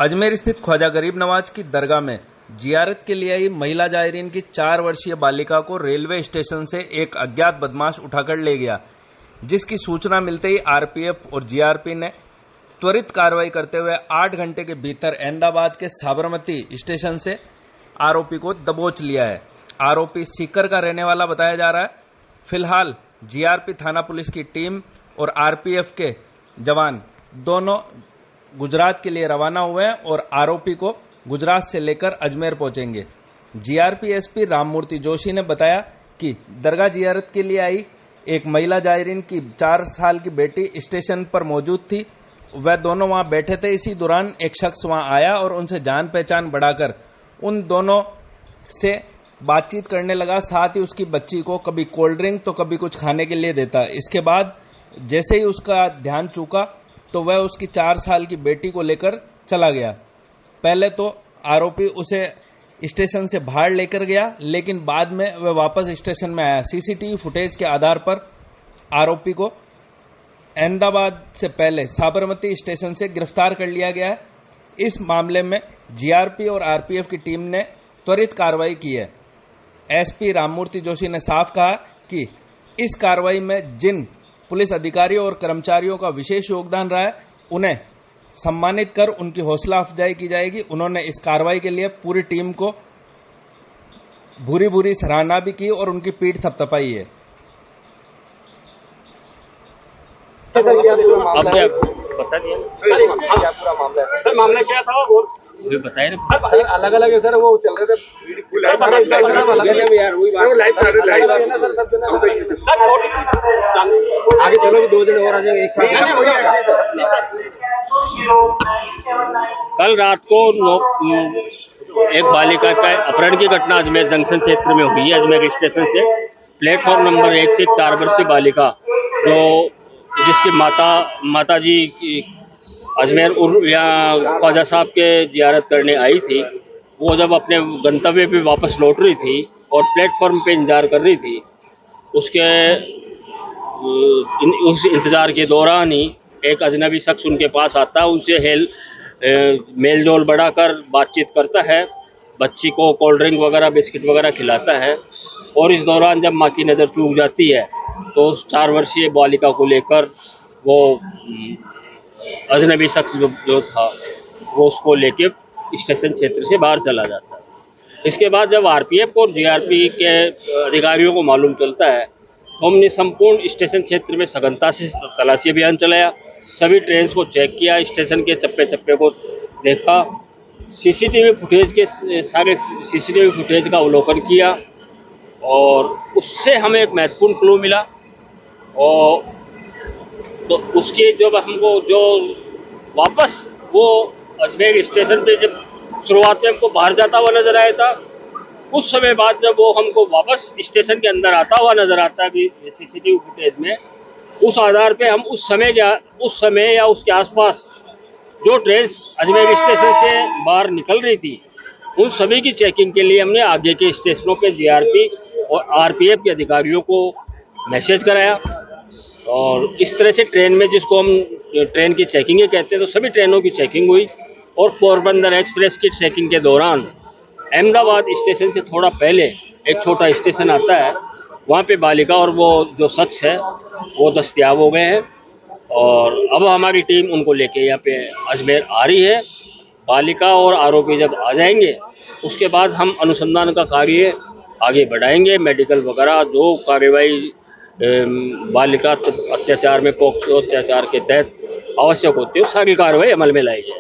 अजमेर स्थित ख्वाजा गरीब नवाज की दरगाह में जियारत के लिए आई महिला जायरीन की 4 वर्षीय बालिका को रेलवे स्टेशन से एक अज्ञात बदमाश उठाकर ले गया, जिसकी सूचना मिलते ही आरपीएफ और जीआरपी ने त्वरित कार्रवाई करते हुए 8 घंटे के भीतर अहमदाबाद के साबरमती स्टेशन से आरोपी को दबोच लिया है। आरोपी सीकर का रहने वाला बताया जा रहा है। फिलहाल जीआरपी थाना पुलिस की टीम और आरपीएफ के जवान दोनों गुजरात के लिए रवाना हुए हैं और आरोपी को गुजरात से लेकर अजमेर पहुंचेंगे। जीआरपी एसपी राममूर्ति जोशी ने बताया कि दरगाह जियारत के लिए आई एक महिला जायरीन की 4 साल की बेटी स्टेशन पर मौजूद थी। वह दोनों वहां बैठे थे। इसी दौरान एक शख्स वहां आया और उनसे जान पहचान बढ़ाकर उन दोनों से बातचीत करने लगा। साथ ही उसकी बच्ची को कभी कोल्ड ड्रिंक तो कभी कुछ खाने के लिए देता। इसके बाद जैसे ही उसका ध्यान चूका तो वह उसकी 4 साल की बेटी को लेकर चला गया। पहले तो आरोपी उसे स्टेशन से बाहर लेकर गया, लेकिन बाद में वह वापस स्टेशन में आया। सीसीटीवी फुटेज के आधार पर आरोपी को अहमदाबाद से पहले साबरमती स्टेशन से गिरफ्तार कर लिया गया है। इस मामले में जीआरपी और आरपीएफ की टीम ने त्वरित कार्रवाई की है। एसपी राममूर्ति जोशी ने साफ कहा कि इस कार्रवाई में जिन पुलिस अधिकारियों और कर्मचारियों का विशेष योगदान रहा है, उन्हें सम्मानित कर उनकी हौसला अफजाई की जाएगी। उन्होंने इस कार्रवाई के लिए पूरी टीम को भूरी भूरी सराहना भी की और उनकी पीठ थपथपाई है। अब क्या बता दिया पूरा मामला है? सर मामला क्या था और बताए ना सर? अलग अलग है सर, वो चल रहे थे आगे। चलो भी 2 जने और आ जाएंगे एक साथ। कल रात को एक बालिका का अपहरण की घटना अजमेर जंक्शन क्षेत्र में हुई है। अजमेर स्टेशन से प्लेटफॉर्म नंबर 1 से 4 वर्षीय बालिका जिसकी माता जी अजमेर या ख्वाजा साहब के जियारत करने आई थी, वो जब अपने गंतव्य पे वापस लौट रही थी और प्लेटफॉर्म पे इंतजार कर रही थी, उस इंतजार के दौरान ही एक अजनबी शख्स उनके पास आता है। उनसे मेल जोल बढ़ाकर बातचीत करता है, बच्ची को कोल्ड ड्रिंक वगैरह बिस्किट वगैरह खिलाता है। और इस दौरान जब माँ की नज़र चूक जाती है तो उस 4 वर्षीय बालिका को लेकर वो अजनबी शख्स जो था वो उसको लेके स्टेशन क्षेत्र से बाहर चला जाता है। इसके बाद जब आरपीएफ और जीआरपी के अधिकारियों को मालूम चलता है तो हमने संपूर्ण स्टेशन क्षेत्र में सघनता से तलाशी अभियान चलाया। सभी ट्रेन को चेक किया, स्टेशन के चप्पे चप्पे को देखा, सीसीटीवी फुटेज का अवलोकन किया और उससे हमें एक महत्वपूर्ण क्लू मिला। और तो उसके जब हमको जो वापस वो अजमेर स्टेशन पे जब शुरुआत में हमको बाहर जाता हुआ नजर आया था, कुछ समय बाद जब वो हमको वापस स्टेशन के अंदर आता हुआ नजर आता है सीसीटीवी फुटेज में, उस आधार पे हम उस समय या उसके आसपास जो ट्रेन अजमेर स्टेशन से बाहर निकल रही थी उन सभी की चेकिंग के लिए हमने आगे के स्टेशनों पे जीआरपी और आरपीएफ के अधिकारियों को मैसेज कराया। और इस तरह से ट्रेन में, जिसको हम ट्रेन की चेकिंग कहते हैं, तो सभी ट्रेनों की चेकिंग हुई। और पोरबंदर एक्सप्रेस की चेकिंग के दौरान अहमदाबाद स्टेशन से थोड़ा पहले एक छोटा स्टेशन आता है, वहाँ पे बालिका और वो जो शख्स है वो दस्तयाब हो गए हैं। और अब हमारी टीम उनको लेके यहाँ पे अजमेर आ रही है। बालिका और आरोपी जब आ जाएंगे उसके बाद हम अनुसंधान का कार्य आगे बढ़ाएंगे। मेडिकल वगैरह जो कार्रवाई बालिका अत्याचार में पोक्सो अत्याचार के तहत आवश्यक होती है, सारी कार्रवाई अमल में लाई जाए।